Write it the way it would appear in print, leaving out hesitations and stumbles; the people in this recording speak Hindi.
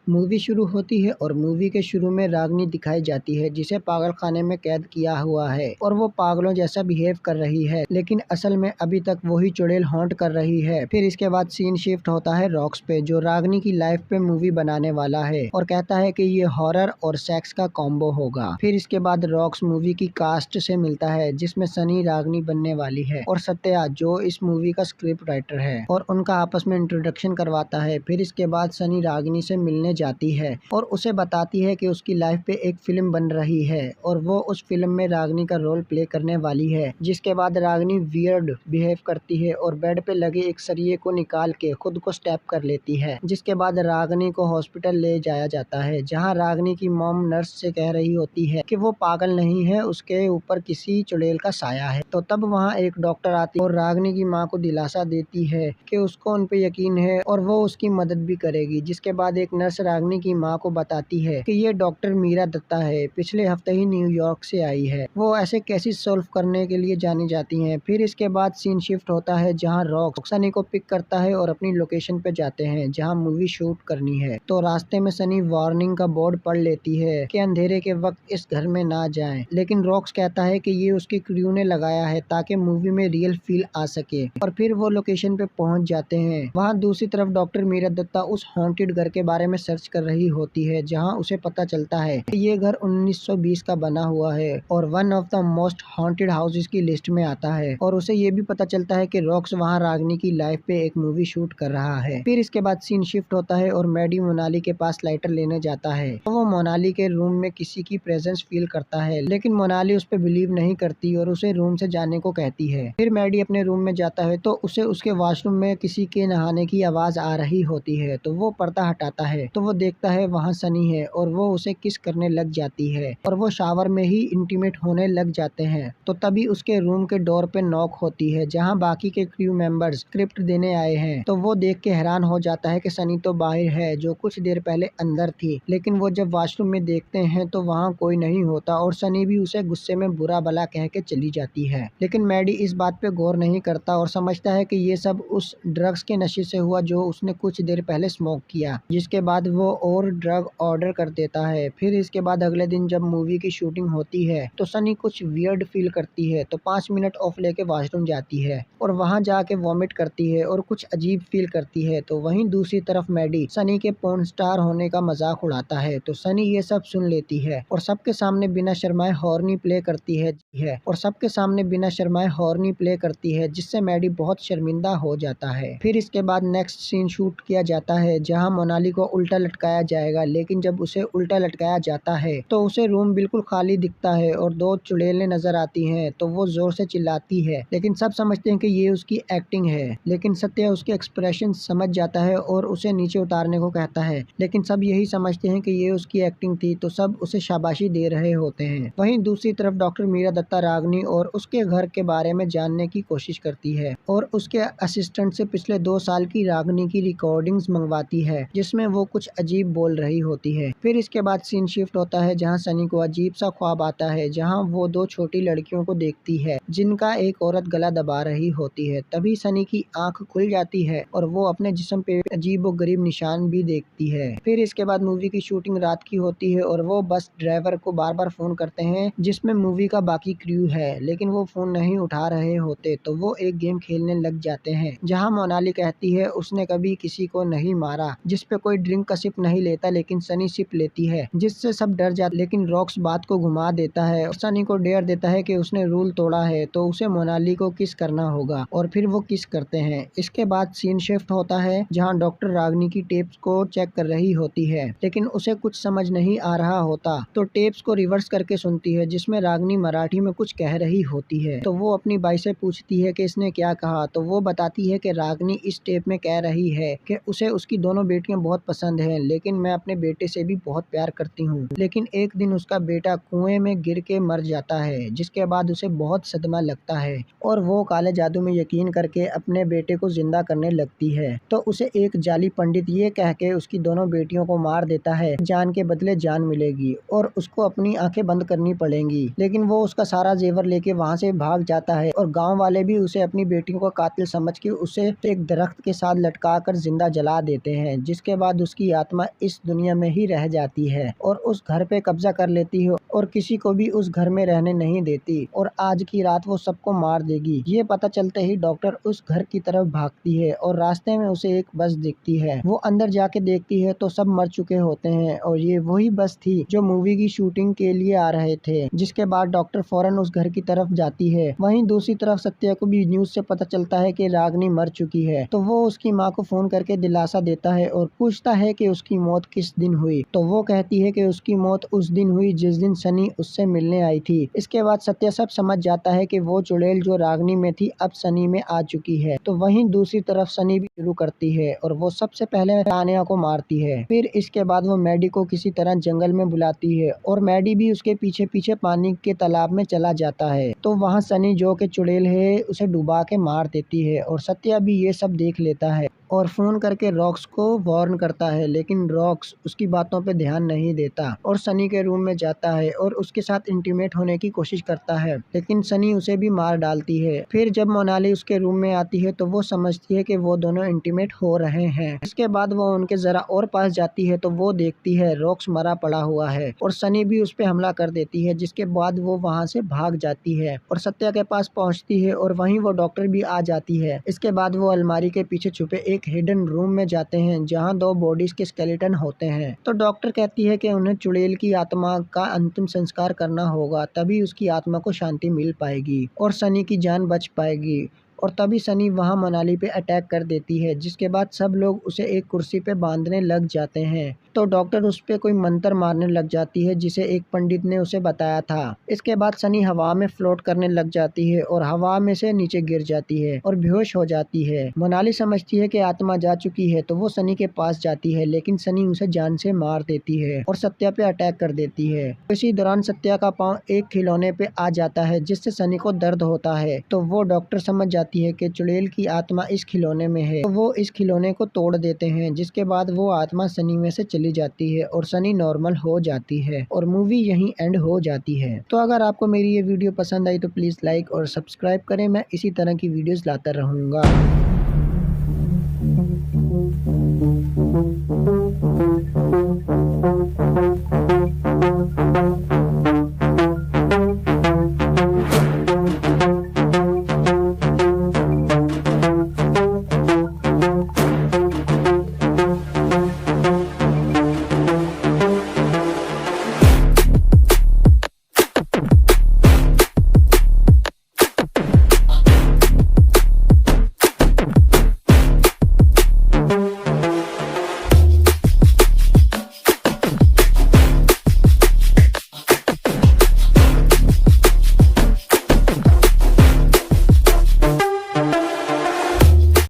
मूवी शुरू होती है और मूवी के शुरू में रागनी दिखाई जाती है जिसे पागल खाने में कैद किया हुआ है और वो पागलों जैसा बिहेव कर रही है, लेकिन असल में अभी तक वही चुड़ैल हॉन्ट कर रही है। फिर इसके बाद सीन शिफ्ट होता है रॉक्स पे, जो रागनी की लाइफ पे मूवी बनाने वाला है और कहता है कि ये हॉरर और सेक्स का कॉम्बो होगा। फिर इसके बाद रॉक्स मूवी की कास्ट से मिलता है जिसमें सनी रागनी बनने वाली है और सत्या जो इस मूवी का स्क्रिप्ट राइटर है, और उनका आपस में इंट्रोडक्शन करवाता है। फिर इसके बाद सनी रागनी से मिलने जाती है और उसे बताती है कि उसकी लाइफ पे एक फिल्म बन रही है और वो उस फिल्म में रागनी का रोल प्ले करने वाली है। जिसके बाद रागनी वियर्ड बिहेव करती है और बेड पे लगे एक सरिये को निकाल के खुद को स्टैब कर लेती है। जिसके बाद रागनी को हॉस्पिटल ले जाया जाता है, जहाँ रागनी की मॉम नर्स से कह रही होती है कि वो पागल नहीं है, उसके ऊपर किसी चुड़ैल का साया है। तो तब वहाँ एक डॉक्टर आती है और रागनी की माँ को दिलासा देती है कि उसको उन पे यकीन है और वो उसकी मदद भी करेगी। जिसके बाद एक नर्स रागनी की माँ को बताती है कि ये डॉक्टर मीरा दत्ता है, पिछले हफ्ते ही न्यूयॉर्क से आई है, वो ऐसे केसेस सॉल्व करने के लिए जानी जाती हैं। फिर इसके बाद सीन शिफ्ट होता है जहाँ रॉक सनी को पिक करता है और अपनी लोकेशन पे जाते हैं जहाँ मूवी शूट करनी है। तो रास्ते में सनी वार्निंग का बोर्ड पढ़ लेती है कि अंधेरे के वक्त इस घर में ना जाएं, लेकिन रॉक्स कहता है कि ये उसकी क्रू ने लगाया है ताकि मूवी में रियल फील आ सके। और फिर वो लोकेशन पे पहुंच जाते हैं। वहाँ दूसरी तरफ डॉक्टर मीरा दत्ता उस हॉन्टेड घर के बारे में सर्च कर रही होती है, जहाँ उसे पता चलता है कि ये घर 1920 का बना हुआ है और one of the most haunted houses की लिस्ट में आता है। और उसे ये भी पता चलता है कि रॉक्स वहाँ रागनी की लाइफ पे एक मूवी शूट कर रहा है। फिर इसके बाद सीन शिफ्ट होता है और मैडी मोनाली के पास लाइटर लेने जाता है। तो वो मोनाली के रूम में किसी की प्रेजेंस फील करता है, लेकिन मोनाली उस पर बिलीव नहीं करती और उसे रूम से जाने को कहती है। फिर मैडी अपने रूम में जाता है तो उसे उसके वॉशरूम में किसी के नहाने की आवाज आ रही होती है। तो वो पर्दा हटाता है तो वो देखता है वहाँ सनी है और वो उसे किस करने लग जाती है और वो शावर में ही इंटीमेट होने लग जाते हैं। तो तभी उसके रूम के डोर पे नॉक होती है, जहाँ बाकी के क्रू मेंबर्स स्क्रिप्ट देने आए हैं। तो वो देख के हैरान हो जाता है कि सनी तो बाहर है, जो कुछ देर पहले अंदर थी। लेकिन वो जब वॉशरूम में देखते हैं तो वहाँ कोई नहीं होता और सनी भी उसे गुस्से में बुरा भला कह के चली जाती है। लेकिन मैडी इस बात पे गौर नहीं करता और समझता है कि ये सब उस ड्रग्स के नशे से हुआ जो उसने कुछ देर पहले स्मोक किया। जिसके बाद वो और ड्रग ऑर्डर कर देता है। फिर इसके बाद अगले दिन जब मूवी की शूटिंग होती है तो सनी कुछ वियर्ड फील करती है, तो 5 मिनट ऑफ लेके वॉशरूम जाती है और वहां जाके वॉमिट करती है और कुछ अजीब फील करती है। तो वहीं दूसरी तरफ मैडी सनी के पोर्न स्टार होने का मजाक उड़ाता है। तो सनी ये सब सुन लेती है और सबके सामने बिना शर्माए हॉर्नी प्ले करती है और सबके सामने बिना शर्माए हॉर्नी प्ले करती है, जिससे मैडी बहुत शर्मिंदा हो जाता है। फिर इसके बाद नेक्स्ट सीन शूट किया जाता है जहां मोनाली को उल्टा लटकाया जाएगा, लेकिन जब उसे उल्टा लटकाया जाता है तो उसे रूम बिल्कुल खाली दिखता है और 2 चुड़ैलें नजर आती हैं। तो वो जोर से चिल्लाती है, लेकिन सब समझते हैं कि ये उसकी एक्टिंग है। लेकिन सत्या उसके एक्सप्रेशन समझ जाता है और उसे नीचे उतारने को कहता है, लेकिन सब यही समझते हैं कि ये उसकी एक्टिंग थी, तो सब उसे शाबाशी दे रहे होते हैं। वहीं दूसरी तरफ डॉक्टर मीरा दत्ता रागनी और उसके घर के बारे में जानने की कोशिश करती है और उसके असिस्टेंट से पिछले 2 साल की रागनी की रिकॉर्डिंग्स मंगवाती है, जिसमें वो कुछ अजीब बोल रही होती है। फिर इसके बाद सीन शिफ्ट होता है जहां सनी को अजीब सा ख्वाब आता है, जहां वो 2 छोटी लड़कियों को देखती है जिनका एक औरत गला दबा रही होती है। तभी सनी की आंख खुल जाती है और वो अपने जिस्म पे अजीब व गरीब निशान भी देखती है। फिर इसके बाद मूवी की शूटिंग रात की होती है और वो बस ड्राइवर को बार बार फोन करते हैं जिसमें मूवी का बाकी क्रू है, लेकिन वो फोन नहीं उठा रहे होते। तो वो एक गेम खेलने लग जाते हैं जहां मोनाली कहती है उसने कभी किसी को नहीं मारा, जिसपे कोई ड्रिंक का सिप नहीं लेता, लेकिन सनी सिप लेती है, जिससे सब डर जाते। लेकिन रॉक्स बात को घुमा देता है और सनी को डेयर देता है कि उसने रूल तोड़ा है तो उसे मोनाली को किस करना होगा, और फिर वो किस करते हैं। इसके बाद सीन शिफ्ट होता है जहाँ डॉक्टर रागनी की टेप्स को चेक कर रही होती है, लेकिन उसे कुछ समझ नहीं आ रहा होता। तो टेप्स को रिवर्स करके सुनती है जिसमें रागनी मराठी में कुछ कह रही होती है। तो वो अपनी बाई से पूछती है कि इसने क्या कहा, तो वो बताती है कि रागनी इस टेप में कह रही है कि उसे उसकी दोनों बेटियां बहुत पसंद हैं, लेकिन मैं अपने बेटे से भी बहुत प्यार करती हूँ। लेकिन एक दिन उसका बेटा कुएं में गिर के मर जाता है, जिसके बाद उसे बहुत सदमा लगता है और वो काले जादू में यकीन करके अपने बेटे को जिंदा करने लगती है। तो उसे एक जाली पंडित ये कह के उसकी दोनों बेटियों को मार देता है, जान के बदले जान मिलेगी और उसको अपनी आंखें बंद करनी पड़ेंगी। लेकिन वो उसका सारा जेवर लेके वहाँ से भाग जाता है और गांव वाले भी उसे अपनी बेटियों का कातिल समझ के उसे एक दरख्त के साथ लटका कर जिंदा जला देते हैं, जिसके बाद उसकी आत्मा इस दुनिया में ही रह जाती है और उस घर पे कब्जा कर लेती है और किसी को भी उस घर में रहने नहीं देती और आज की रात वो सबको मार देगी। ये पता चलते ही डॉक्टर उस घर की तरफ भागती है और रास्ते में उसे एक बस दिखती है। वो अंदर जाके देखती है तो सब मर चुके होते हैं और ये वही बस थी जो मूवी की शूटिंग के लिए आ रहे थे। जिसके बाद डॉक्टर फौरन उस घर की तरफ जाती है। वहीं दूसरी तरफ सत्या को भी न्यूज से पता चलता है कि रागनी मर चुकी है, तो वो उसकी माँ को फोन करके दिलासा देता है और पूछता है कि उसकी मौत किस दिन हुई। तो वो कहती है कि उसकी मौत उस दिन हुई जिस दिन सनी उससे मिलने आई थी। इसके बाद सत्या सब समझ जाता है कि वो चुड़ैल जो रागनी में थी अब सनी में आ चुकी है। तो वहीं दूसरी तरफ सनी भी शुरू करती है और वो सबसे पहले तान्या को मारती है। फिर इसके बाद वो मैडी को किसी तरह जंगल में बुलाती है और मैडी भी उसके पीछे पीछे पानी के तालाब में चला जाता है। तो वहाँ सनी जो कि चुड़ैल है उसे डुबा के मार देती है और सत्या भी ये सब देख लेता है और फोन करके रॉक्स को वार्न करता है, लेकिन रॉक्स उसकी बातों पे ध्यान नहीं देता और सनी के रूम में जाता है और उसके साथ इंटीमेट होने की कोशिश करता है, लेकिन सनी उसे भी मार डालती है। फिर जब मोनाली उसके रूम में आती है तो वो समझती है कि वो दोनों इंटीमेट हो रहे हैं। इसके बाद वो उनके जरा और पास जाती है तो वो देखती है रॉक्स मरा पड़ा हुआ है और सनी भी उस पे हमला कर देती है। जिसके बाद वो वहाँ से भाग जाती है और सत्या के पास पहुँचती है और वहीं वो डॉक्टर भी आ जाती है। इसके बाद वो अलमारी के पीछे छुपे एक हिडन रूम में जाते हैं जहां 2 बॉडीज के स्केलेटन होते हैं। तो डॉक्टर कहती है कि उन्हें चुड़ैल की आत्मा का अंतिम संस्कार करना होगा, तभी उसकी आत्मा को शांति मिल पाएगी और सनी की जान बच पाएगी। और तभी सनी वहां मनाली पे अटैक कर देती है, जिसके बाद सब लोग उसे एक कुर्सी पे बांधने लग जाते हैं। तो डॉक्टर उस पे कोई मंत्र मारने लग जाती है जिसे एक पंडित ने उसे बताया था। इसके बाद सनी हवा में फ्लोट करने लग जाती है और हवा में से नीचे गिर जाती है और बेहोश हो जाती है। मोनाली समझती है कि आत्मा जा चुकी है तो वो सनी के पास जाती है, लेकिन सनी उसे जान से मार देती है और सत्या पे अटैक कर देती है। इसी दौरान सत्या का पाँव एक खिलौने पे आ जाता है जिससे सनी को दर्द होता है। तो वो डॉक्टर समझ जाती है कि चुड़ैल की आत्मा इस खिलौने में है, तो वो इस खिलौने को तोड़ देते हैं। जिसके बाद वो आत्मा सनी में से चली जाती है और सनी नॉर्मल हो जाती है और मूवी यहीं एंड हो जाती है। तो अगर आपको मेरी ये वीडियो पसंद आई तो प्लीज लाइक और सब्सक्राइब करें। मैं इसी तरह की वीडियोस लाता रहूंगा।